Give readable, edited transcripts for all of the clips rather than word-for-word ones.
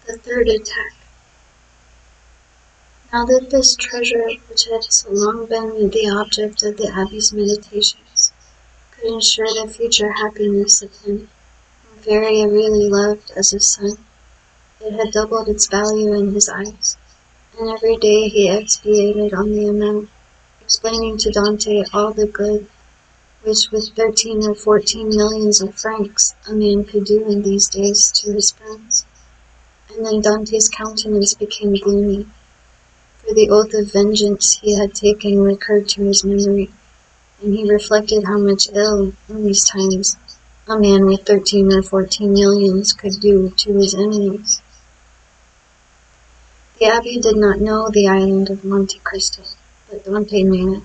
The third attack. Now that this treasure, which had so long been the object of the abbey's meditations, could ensure the future happiness of him, whom Feria really loved as a son, it had doubled its value in his eyes, and every day he expatiated on the amount, explaining to Dante all the good which with 13 or 14 millions of francs a man could do in these days to his friends. And then Dante's countenance became gloomy, for the oath of vengeance he had taken recurred to his memory, and he reflected how much ill, in these times, a man with 13 or 14 millions could do to his enemies. The abbey did not know the island of Monte Cristo, but Dante knew it,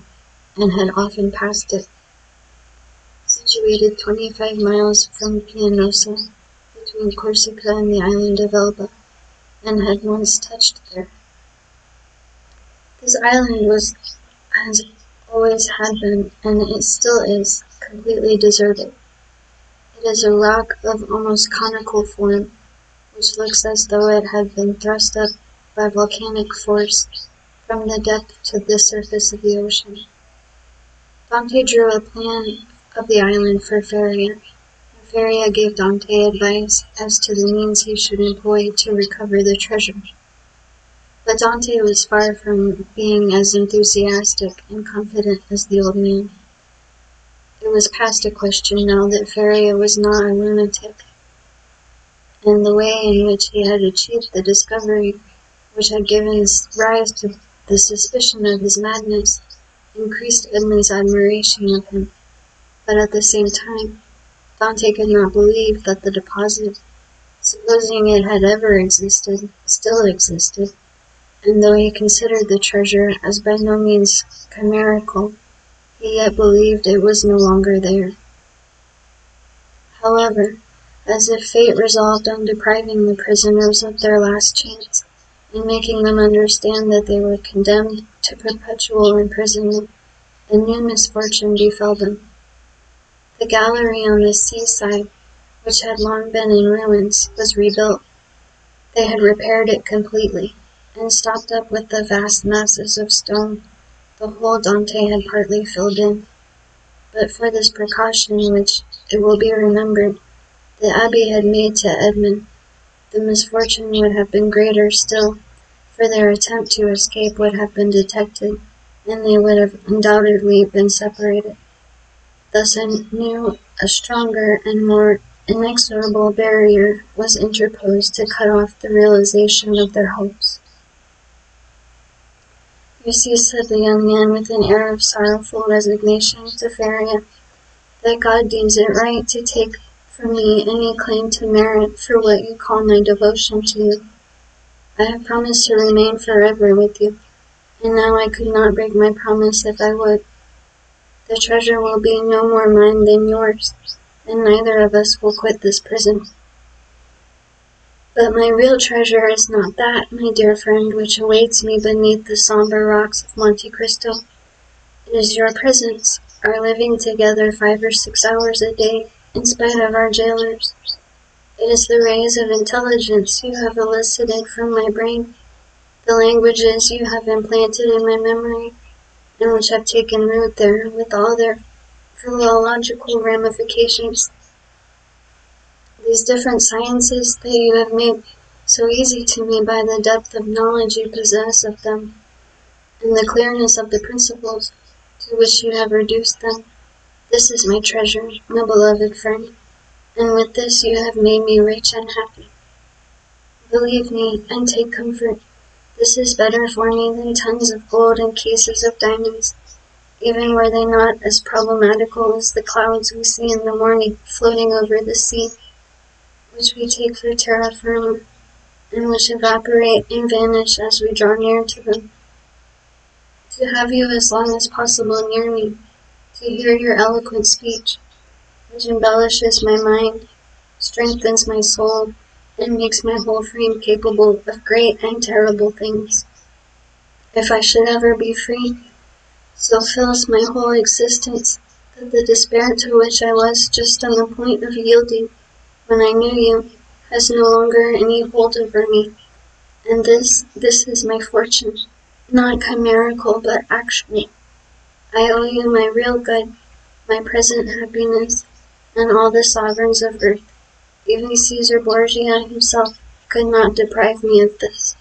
and had often passed it. Situated 25 miles from Pianosa, between Corsica and the island of Elba, and had once touched there. This island was, as always had been, and it still is, completely deserted. It is a rock of almost conical form, which looks as though it had been thrust up by volcanic force from the depth to the surface of the ocean. Dante drew a plan of the island for Feria, and Feria gave Dante advice as to the means he should employ to recover the treasure. But Dante was far from being as enthusiastic and confident as the old man. It was past a question now that Feria was not a lunatic, and the way in which he had achieved the discovery which had given rise to the suspicion of his madness increased Edmund's admiration of him. But at the same time, Dante could not believe that the deposit, supposing it had ever existed, still existed, and though he considered the treasure as by no means chimerical, he yet believed it was no longer there. However, as if fate resolved on depriving the prisoners of their last chance, and making them understand that they were condemned to perpetual imprisonment, a new misfortune befell them. The gallery on the seaside, which had long been in ruins, was rebuilt. They had repaired it completely, and stopped up with the vast masses of stone the hole Dante had partly filled in. But for this precaution, which, it will be remembered, the abbey had made to Edmund, the misfortune would have been greater still, for their attempt to escape would have been detected, and they would have undoubtedly been separated. Thus a stronger and more inexorable barrier was interposed to cut off the realization of their hopes. "You see," said the young man with an air of sorrowful resignation to Feria, "that God deems it right to take from me any claim to merit for what you call my devotion to you. I have promised to remain forever with you, and now I could not break my promise if I would. The treasure will be no more mine than yours, and neither of us will quit this prison. But my real treasure is not that, my dear friend, which awaits me beneath the somber rocks of Monte Cristo. It is your presence, our living together 5 or 6 hours a day, in spite of our jailers. It is the rays of intelligence you have elicited from my brain, the languages you have implanted in my memory, and which have taken root there with all their philological ramifications. These different sciences that you have made so easy to me by the depth of knowledge you possess of them, and the clearness of the principles to which you have reduced them. This is my treasure, my beloved friend, and with this you have made me rich and happy. Believe me, and take comfort. This is better for me than tons of gold and cases of diamonds, even were they not as problematical as the clouds we see in the morning floating over the sea, which we take for terra firma, and which evaporate and vanish as we draw near to them. To have you as long as possible near me, to hear your eloquent speech, which embellishes my mind, strengthens my soul, and makes my whole frame capable of great and terrible things. If I should ever be free, so fills my whole existence that the despair to which I was just on the point of yielding when I knew you has no longer any hold over me, and this is my fortune, not chimerical but actual. I owe you my real good, my present happiness, and all the sovereigns of earth. Even Caesar Borgia himself could not deprive me of this.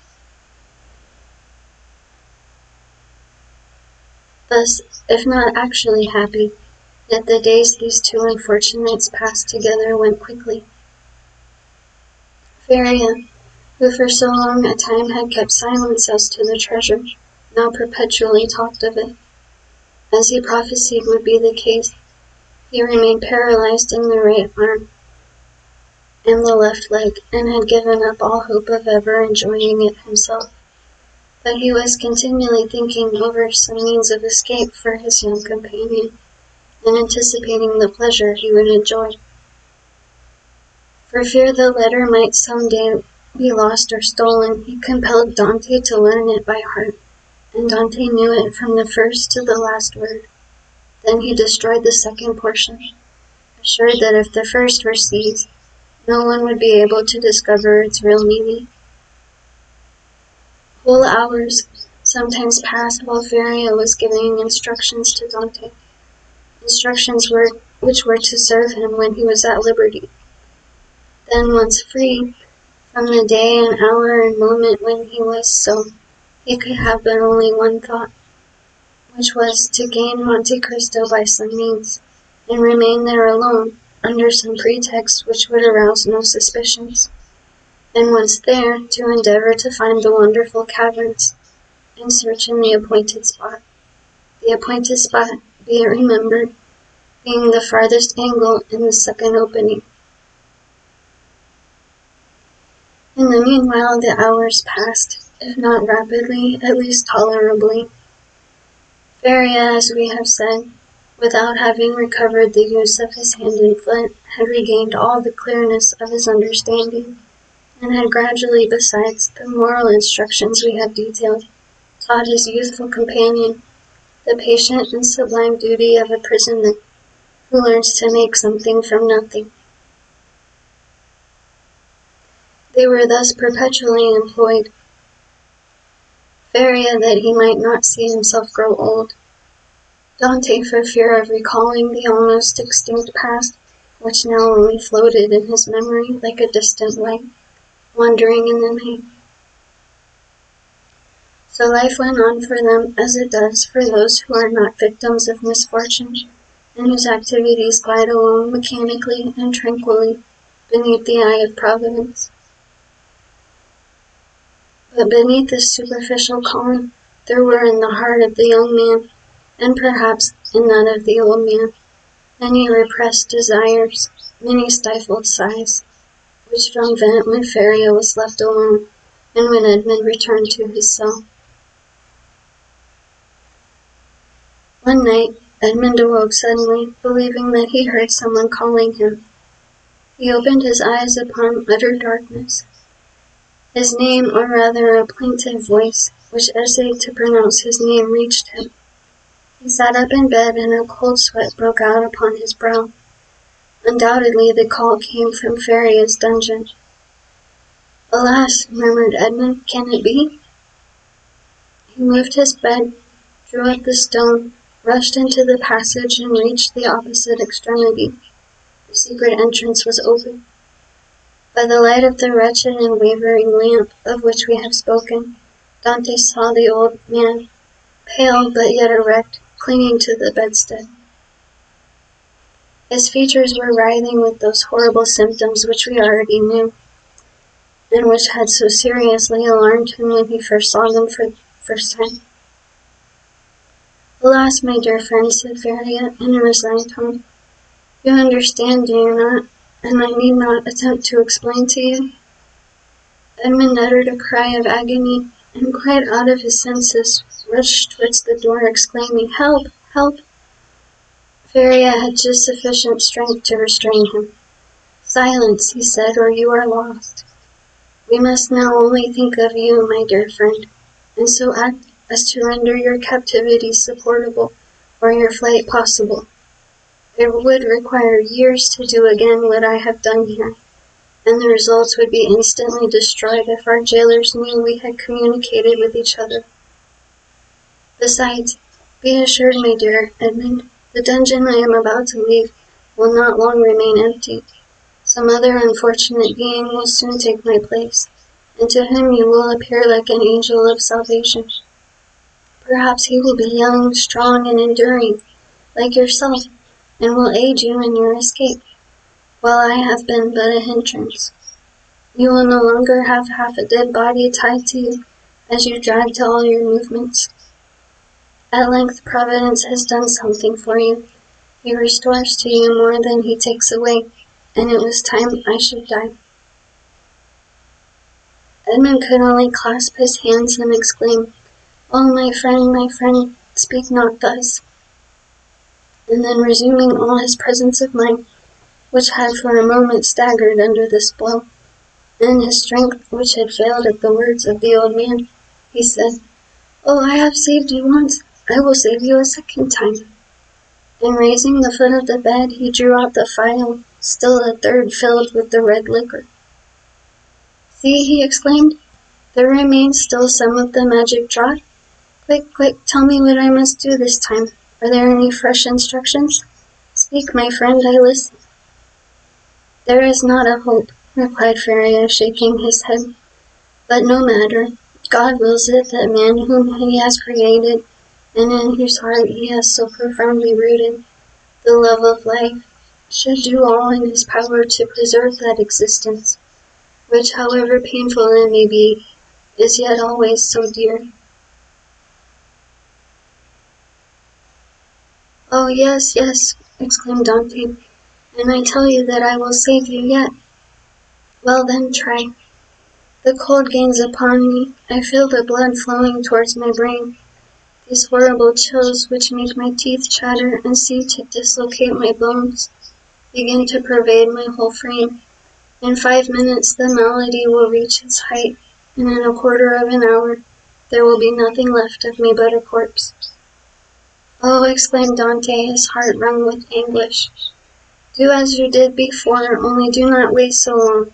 Thus, if not actually happy, yet the days these two unfortunates passed together went quickly. Feria, who for so long a time had kept silence as to the treasure, now perpetually talked of it. As he prophesied would be the case, he remained paralyzed in the right arm and the left leg, and had given up all hope of ever enjoying it himself. But he was continually thinking over some means of escape for his young companion, and anticipating the pleasure he would enjoy. For fear the letter might some day be lost or stolen, he compelled Dante to learn it by heart, and Dante knew it from the first to the last word. Then he destroyed the second portion, assured that if the first were seized, no one would be able to discover its real meaning. Whole hours sometimes passed while Feria was giving instructions to Dante, instructions which were to serve him when he was at liberty. Then once free, from the day and hour and moment when he was so, he could have but only one thought, which was to gain Monte Cristo by some means, and remain there alone, under some pretext which would arouse no suspicions, and once there, to endeavor to find the wonderful caverns, and search in the appointed spot. The appointed spot, be it remembered, being the farthest angle in the second opening. In the meanwhile the hours passed, if not rapidly, at least tolerably. Feria, as we have said, without having recovered the use of his hand and foot, had regained all the clearness of his understanding, and had gradually, besides the moral instructions we have detailed, taught his youthful companion the patient and sublime duty of a prisoner who learns to make something from nothing. They were thus perpetually employed. Feria, that he might not see himself grow old. Dante, for fear of recalling the almost extinct past, which now only floated in his memory like a distant light, wandering in the night. So life went on for them as it does for those who are not victims of misfortune, and whose activities glide along mechanically and tranquilly beneath the eye of Providence. But beneath this superficial calm, there were in the heart of the young man, and perhaps in that of the old man, many repressed desires, many stifled sighs, which found vent when Feria was left alone, and when Edmund returned to his cell. One night, Edmund awoke suddenly, believing that he heard someone calling him. He opened his eyes upon utter darkness. His name, or rather a plaintive voice, which essayed to pronounce his name, reached him. He sat up in bed, and a cold sweat broke out upon his brow. Undoubtedly the call came from Feria's dungeon. "Alas," murmured Edmund, "can it be?" He moved his bed, drew up the stone, rushed into the passage, and reached the opposite extremity. The secret entrance was open. By the light of the wretched and wavering lamp of which we have spoken, Dante saw the old man, pale but yet erect, clinging to the bedstead. His features were writhing with those horrible symptoms which we already knew, and which had so seriously alarmed him when he first saw them for the first time. "Alas, my dear friend," said Feria in a resigned tone, "you understand, do you not? And I need not attempt to explain to you." Edmund uttered a cry of agony, and quite out of his senses, rushed towards the door, exclaiming, "Help! Help!" Feria had just sufficient strength to restrain him. "Silence," he said, "or you are lost. We must now only think of you, my dear friend, and so act as to render your captivity supportable, or your flight possible. It would require years to do again what I have done here. and the results would be instantly destroyed if our jailers knew we had communicated with each other. Besides, be assured, my dear Edmund, the dungeon I am about to leave will not long remain empty. Some other unfortunate being will soon take my place, and to him you will appear like an angel of salvation. Perhaps he will be young, strong, and enduring, like yourself, and will aid you in your escape, while I have been but a hindrance. You will no longer have half a dead body tied to you, as you drag to all your movements. At length Providence has done something for you. He restores to you more than he takes away, and it was time I should die." Edmund could only clasp his hands and exclaim, "Oh, my friend, speak not thus." And then resuming all his presence of mind, which had for a moment staggered under this blow, and his strength, which had failed at the words of the old man, he said, "Oh, I have saved you once, I will save you a second time." And raising the foot of the bed, he drew out the phial, still a third filled with the red liquor. "See," he exclaimed, "there remains still some of the magic draught. Quick, tell me what I must do this time. Are there any fresh instructions? Speak, my friend, I listen." "There is not a hope," replied Feria, shaking his head. "But no matter. God wills it that man whom he has created, and in whose heart he has so profoundly rooted the love of life, should do all in his power to preserve that existence, which, however painful it may be, is yet always so dear." "Oh, yes, exclaimed Dante, "and I tell you that I will save you yet." "Well then, try." The cold gains upon me. I feel the blood flowing towards my brain. These horrible chills, which make my teeth chatter and seem to dislocate my bones, begin to pervade my whole frame. In 5 minutes the malady will reach its height, and in a quarter of an hour there will be nothing left of me but a corpse. "Oh," exclaimed Dante, his heart wrung with anguish, "do as you did before, only do not wait so long.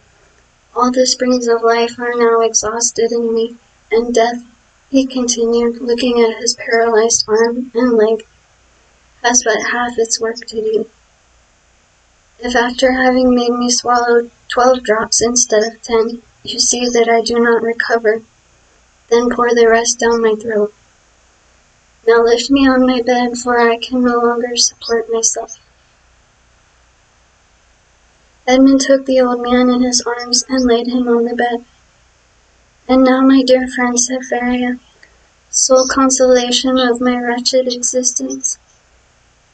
All the springs of life are now exhausted in me, and death," he continued, looking at his paralyzed arm and leg, "has but half its work to do. If after having made me swallow 12 drops instead of 10, you see that I do not recover, then pour the rest down my throat. Now lift me on my bed, for I can no longer support myself." Edmund took the old man in his arms and laid him on the bed. "And now, my dear friend," said Feria, "sole consolation of my wretched existence,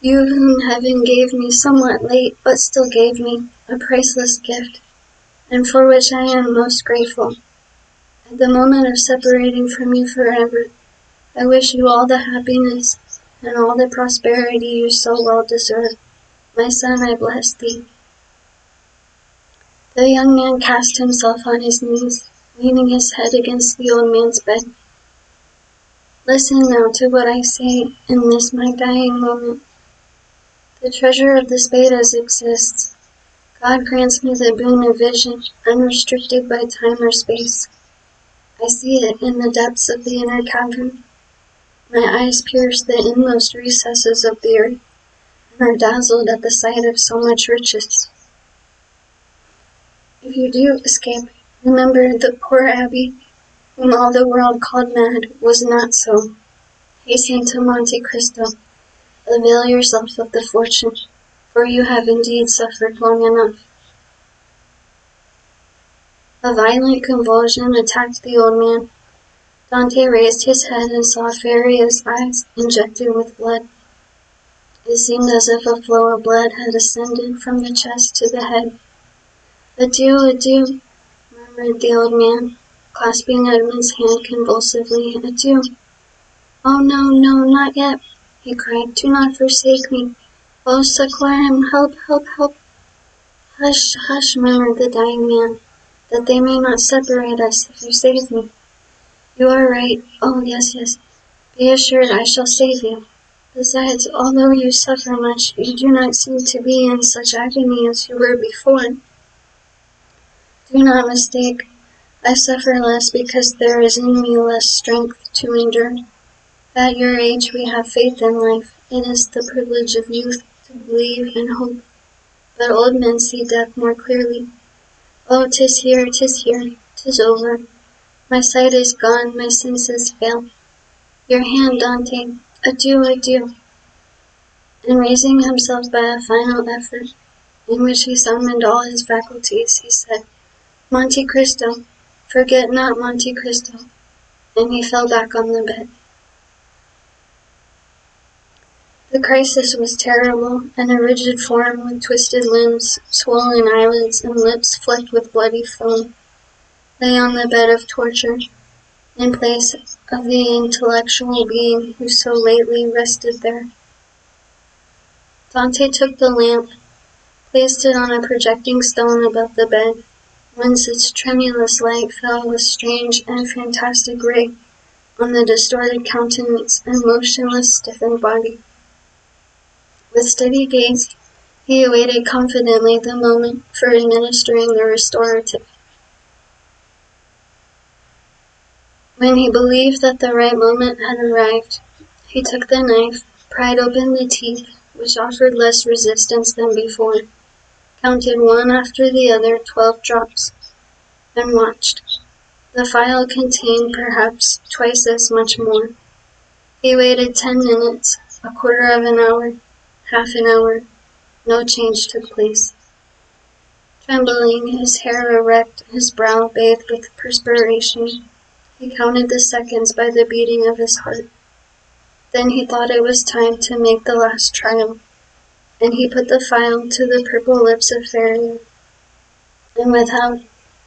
you whom heaven gave me somewhat late, but still gave me, a priceless gift, and for which I am most grateful. At the moment of separating from you forever, I wish you all the happiness and all the prosperity you so well deserve. My son, I bless thee." The young man cast himself on his knees, leaning his head against the old man's bed. "Listen now to what I say in this my dying moment. The treasure of the Spadas exists. God grants me the boon of vision, unrestricted by time or space. I see it in the depths of the inner cavern. My eyes pierce the inmost recesses of the earth, and are dazzled at the sight of so much riches. If you do escape, remember the poor abbey, whom all the world called mad, was not so. Hasten to Monte Cristo. Avail yourself of the fortune, for you have indeed suffered long enough." A violent convulsion attacked the old man. Dante raised his head and saw Feria's eyes injected with blood. It seemed as if a flow of blood had ascended from the chest to the head. Adieu, murmured the old man, clasping Edmund's hand convulsively. "Adieu." "Oh, no, not yet," he cried. "Do not forsake me. Oh, succor him, help. Hush, murmured the dying man, "that they may not separate us if you save me." "You are right. Oh, yes. Be assured I shall save you. Besides, although you suffer much, you do not seem to be in such agony as you were before." Do not mistake, I suffer less because there is in me less strength to endure. At your age we have faith in life. It is the privilege of youth to believe and hope. But old men see death more clearly. Oh, 'tis here, 'tis over. My sight is gone, my senses fail. Your hand, Dante. Adieu, adieu. And raising himself by a final effort, in which he summoned all his faculties, he said, Monte Cristo, forget not Monte Cristo. And he fell back on the bed. The crisis was terrible, and a rigid form with twisted limbs, swollen eyelids, and lips flecked with bloody foam lay on the bed of torture, in place of the intellectual being who so lately rested there. Dante took the lamp, placed it on a projecting stone above the bed, whence its tremulous light fell with strange and fantastic ray on the distorted countenance and motionless, stiffened body. With steady gaze, he awaited confidently the moment for administering the restorative. When he believed that the right moment had arrived, he took the knife, pried open the teeth, which offered less resistance than before, counted one after the other 12 drops, and watched. The phial contained perhaps twice as much more. He waited 10 minutes, a quarter of an hour, half an hour. No change took place. Trembling, his hair erect, his brow bathed with perspiration, he counted the seconds by the beating of his heart. Then he thought it was time to make the last trial, and he put the phial to the purple lips of Faria, and without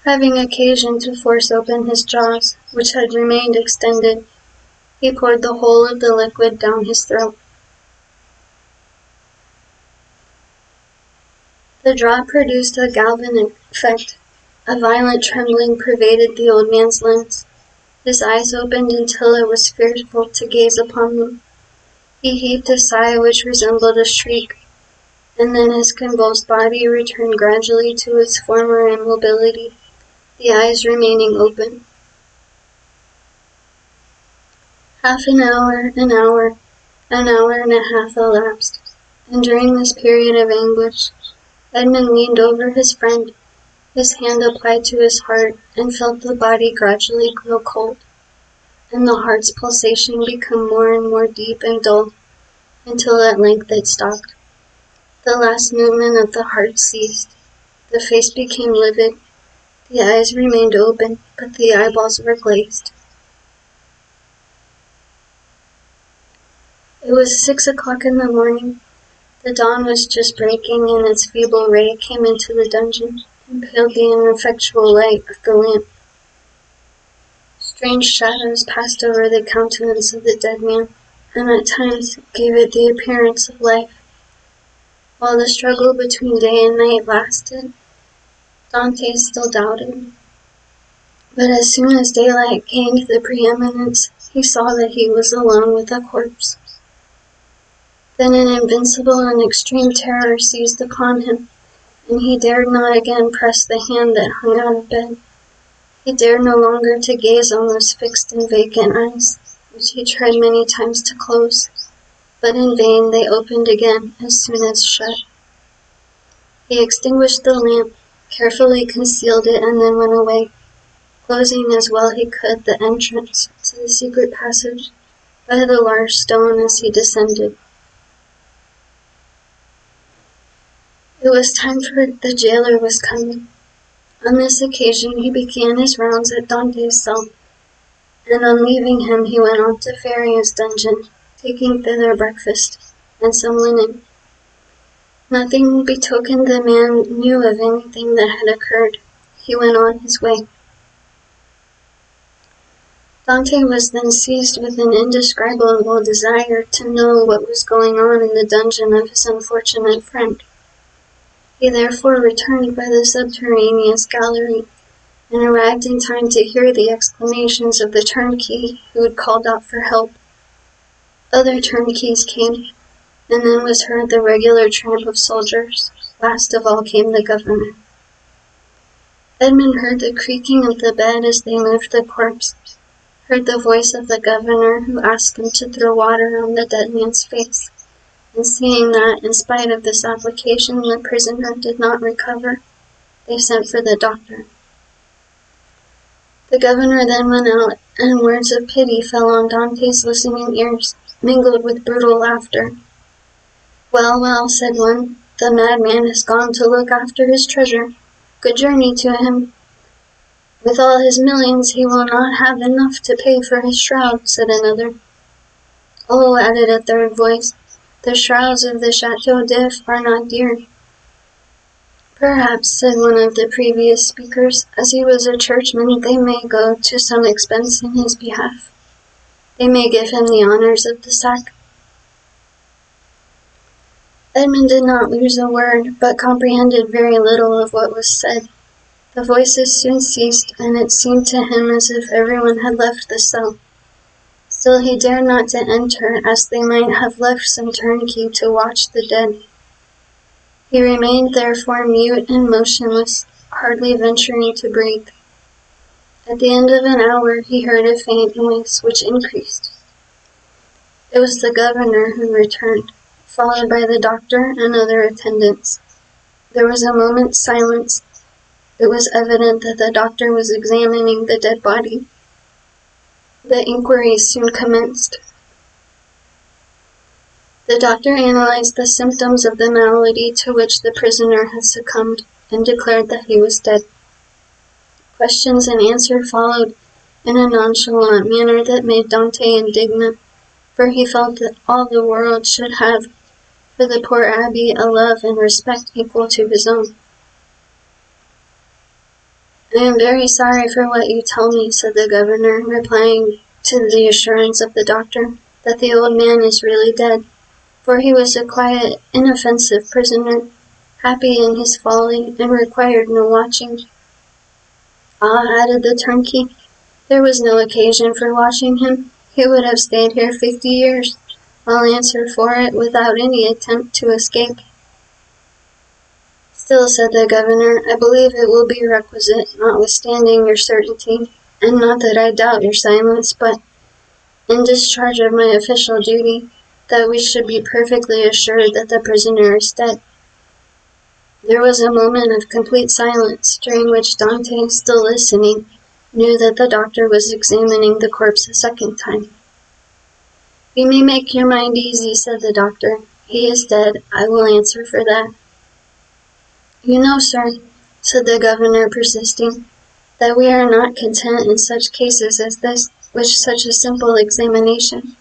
having occasion to force open his jaws, which had remained extended, he poured the whole of the liquid down his throat. The draught produced a galvanic effect. A violent trembling pervaded the old man's limbs. His eyes opened until it was fearful to gaze upon them. He heaved a sigh which resembled a shriek, and then his convulsed body returned gradually to its former immobility, the eyes remaining open. Half an hour and a half elapsed, and during this period of anguish, Edmund leaned over his friend, his hand applied to his heart, and felt the body gradually grow cold, and the heart's pulsation become more and more deep and dull, until at length it stopped. The last movement of the heart ceased. The face became livid. The eyes remained open, but the eyeballs were glazed. It was 6 o'clock in the morning. The dawn was just breaking, and its feeble ray came into the dungeon, and paled the ineffectual light of the lamp. Strange shadows passed over the countenance of the dead man, and at times gave it the appearance of life. While the struggle between day and night lasted, Dante still doubted. But as soon as daylight gained the preeminence, he saw that he was alone with a corpse. Then an invincible and extreme terror seized upon him, and he dared not again press the hand that hung out of bed. He dared no longer to gaze on those fixed and vacant eyes, which he tried many times to close, but in vain they opened again as soon as shut. He extinguished the lamp, carefully concealed it, and then went away, closing as well he could the entrance to the secret passage by the large stone as he descended. It was time for the jailer was coming. On this occasion he began his rounds at Dante's cell, and on leaving him he went on to Faria's dungeon, taking thither breakfast and some linen. Nothing betokened the man knew of anything that had occurred. He went on his way. Dante was then seized with an indescribable desire to know what was going on in the dungeon of his unfortunate friend. He therefore returned by the subterraneous gallery, and arrived in time to hear the exclamations of the turnkey who had called out for help. Other turnkeys came, and then was heard the regular tramp of soldiers. Last of all came the governor. Edmund heard the creaking of the bed as they moved the corpse, heard the voice of the governor who asked him to throw water on the dead man's face, and seeing that, in spite of this application, the prisoner did not recover, they sent for the doctor. The governor then went out, and words of pity fell on Dante's listening ears, mingled with brutal laughter. "Well, well," said one, "the madman has gone to look after his treasure. Good journey to him. With all his millions he will not have enough to pay for his shroud," said another. "Oh," added a third voice, "the shrouds of the Chateau d'If are not dear." "Perhaps," said one of the previous speakers, "as he was a churchman, they may go to some expense in his behalf. They may give him the honors of the sack." Edmund did not lose a word, but comprehended very little of what was said. The voices soon ceased, and it seemed to him as if everyone had left the cell. Still he dared not to enter, as they might have left some turnkey to watch the dead. He remained therefore mute and motionless, hardly venturing to breathe. At the end of an hour he heard a faint noise, which increased. It was the governor who returned, followed by the doctor and other attendants. There was a moment's silence. It was evident that the doctor was examining the dead body. The inquiry soon commenced. The doctor analyzed the symptoms of the malady to which the prisoner had succumbed, and declared that he was dead. Questions and answers followed in a nonchalant manner that made Dante indignant, for he felt that all the world should have for the poor abbé a love and respect equal to his own. "I am very sorry for what you tell me," said the governor, replying to the assurance of the doctor that the old man is really dead, for he was a quiet, inoffensive prisoner, happy in his folly, and required no watching. "Ah," added the turnkey, "there was no occasion for watching him. He would have stayed here 50 years. I'll answer for it, without any attempt to escape." "Still," said the governor, "I believe it will be requisite, notwithstanding your certainty, and not that I doubt your silence, but, in discharge of my official duty, that we should be perfectly assured that the prisoner is dead." There was a moment of complete silence, during which Dante, still listening, knew that the doctor was examining the corpse a second time. "You may make your mind easy," said the doctor. "He is dead. I will answer for that." "You know, sir," said the governor, persisting, "that we are not content in such cases as this with such a simple examination.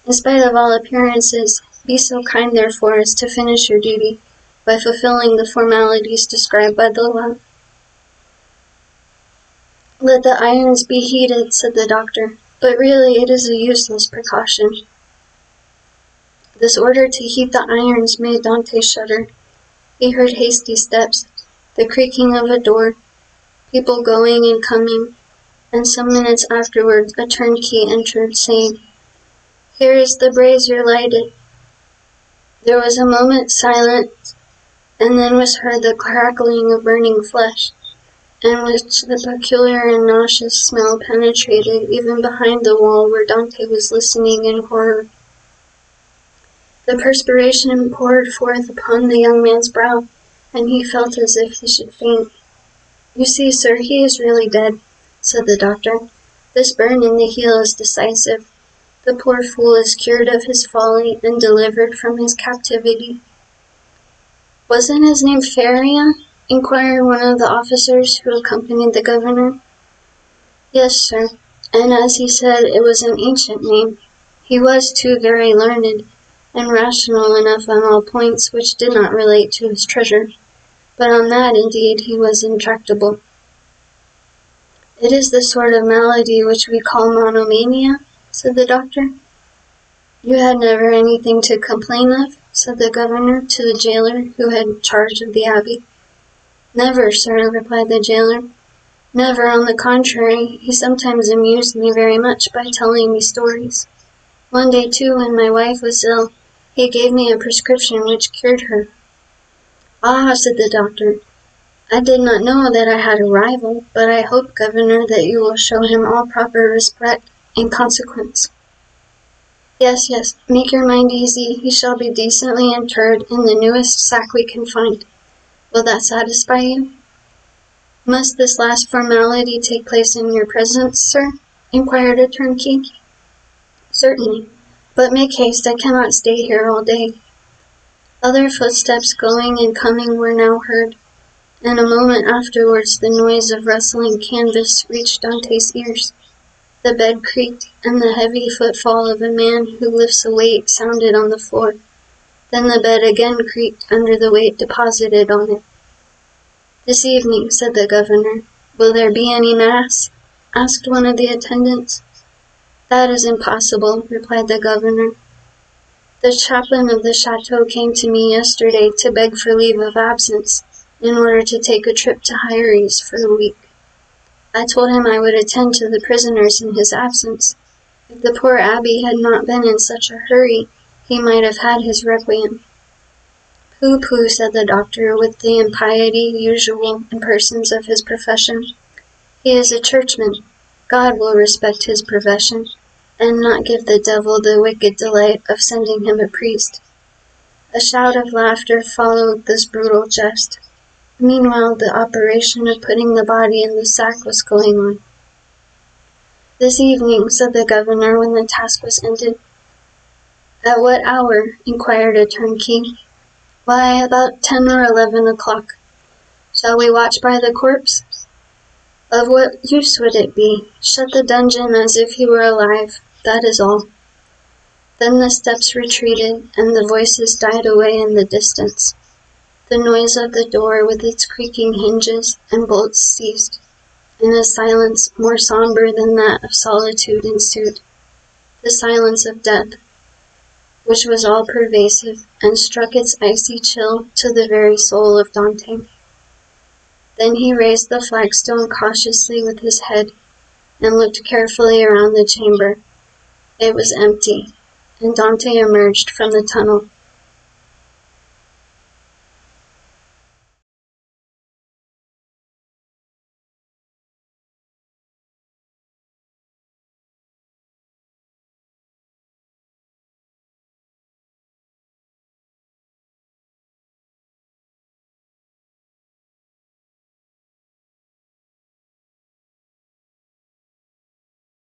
In spite of all appearances, be so kind therefore as to finish your duty by fulfilling the formalities described by the law." "Let the irons be heated," said the doctor, "but really it is a useless precaution." This order to heat the irons made Dante shudder. He heard hasty steps, the creaking of a door, people going and coming, and some minutes afterwards a turnkey entered, saying, "Here is the brazier lighted." There was a moment's silence, and then was heard the crackling of burning flesh, in which the peculiar and nauseous smell penetrated even behind the wall where Dante was listening in horror. The perspiration poured forth upon the young man's brow, and he felt as if he should faint. "You see, sir, he is really dead," said the doctor. "This burn in the heel is decisive. The poor fool is cured of his folly and delivered from his captivity." "Wasn't his name Faria?" inquired one of the officers who accompanied the governor. "Yes, sir, and as he said, it was an ancient name. He was, too, very learned, and rational enough on all points which did not relate to his treasure, but on that, indeed, he was intractable." "It is the sort of malady which we call monomania," said the doctor. "You had never anything to complain of?" said the governor to the jailer who had charge of the abbey. "Never, sir," replied the jailer. "Never, on the contrary, he sometimes amused me very much by telling me stories. One day, too, when my wife was ill, he gave me a prescription which cured her." "Ah," said the doctor, I did not know that I had a rival, but I hope, Governor, that you will show him all proper respect and consequence. Yes, make your mind easy. He shall be decently interred in the newest sack we can find. Will that satisfy you? Must this last formality take place in your presence, sir? Inquired a turnkey. Certainly, but make haste, I cannot stay here all day. Other footsteps going and coming were now heard, and a moment afterwards the noise of rustling canvas reached Dante's ears. The bed creaked, and the heavy footfall of a man who lifts a weight sounded on the floor. Then the bed again creaked under the weight deposited on it. This evening, said the governor. Will there be any mass? Asked one of the attendants. That is impossible, replied the governor. The chaplain of the chateau came to me yesterday to beg for leave of absence in order to take a trip to Hyères for a week. I told him I would attend to the prisoners in his absence. If the poor abbé had not been in such a hurry, he might have had his requiem. Pooh, said the doctor, with the impiety usual in persons of his profession. He is a churchman. God will respect his profession, and not give the devil the wicked delight of sending him a priest. A shout of laughter followed this brutal jest. Meanwhile, the operation of putting the body in the sack was going on. This evening, said the governor when the task was ended. At what hour? Inquired a turnkey. Why, about 10 or 11 o'clock. Shall we watch by the corpse? Of what use would it be? Shut the dungeon as if he were alive, that is all. Then the steps retreated, and the voices died away in the distance. The noise of the door with its creaking hinges and bolts ceased, and a silence more sombre than that of solitude ensued, the silence of death, which was all-pervasive and struck its icy chill to the very soul of Dante. Then he raised the flagstone cautiously with his head and looked carefully around the chamber. It was empty, and Dante emerged from the tunnel.